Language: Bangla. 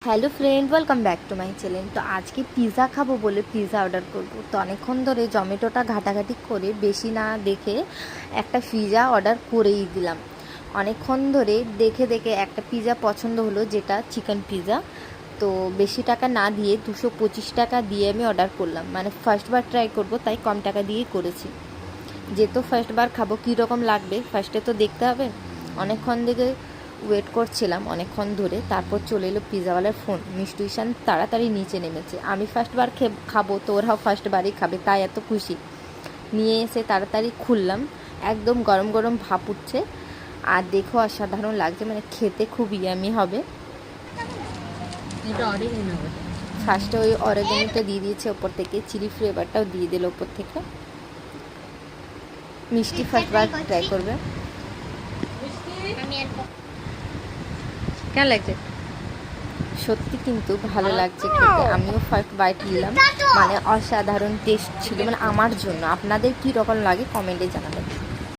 Hello friend, welcome back to my channel. তো আজকে পিৎজা খাবো বলে পিৎজা অর্ডার করব। তো অনেকক্ষণ ধরে জমেটোটা ঘাটাঘাটি করে বেশি না দেখে একটা পিৎজা অর্ডার করেই দিলাম। অনেকক্ষণ ধরে দেখে দেখে একটা পিৎজা পছন্দ হলো, যেটা চিকেন পিৎজা। তো বেশি টাকা না দিয়ে 225 টাকা দিয়ে আমি অর্ডার করলাম। মানে ফার্স্টবার ট্রাই করব, তাই কম টাকা দিয়েই করেছি। যেহেতু ফার্স্টবার খাবো, কীরকম লাগবে ফার্স্টে তো দেখতে হবে। অনেকক্ষণ থেকে ওয়েট করছিলাম অনেকক্ষণ ধরে, তারপর চলে এলো পিৎজাওয়ালার ফোন। মিষ্টি ঈশান তাড়াতাড়ি নিচে নেমেছে। আমি ফার্স্টবার খাবো, তো ওরাও ফার্স্টবারই খাবে, তাই এত খুশি। নিয়ে এসে তাড়াতাড়ি খুললাম, একদম গরম গরম ভাপ উঠছে। আর দেখো অসাধারণ লাগছে, মানে খেতে খুব ইয়ামি হবে। ফার্স্টে ওই অরেগানোটা দিয়ে দিয়েছে ওপর থেকে, চিলি ফ্লেভারটাও দিয়ে দিল ওপর থেকে। মিষ্টি ফার্স্টবার ট্রাই করবে। কেমন লাগছে? সত্যি কিন্তু ভালো লাগছে খেতে। আমিও ফার্স্ট বাইট নিলাম, মানে অসাধারণ টেস্ট ছিল, মানে আমার জন্য। আপনাদের কী রকম লাগে কমেন্টে জানাবেন।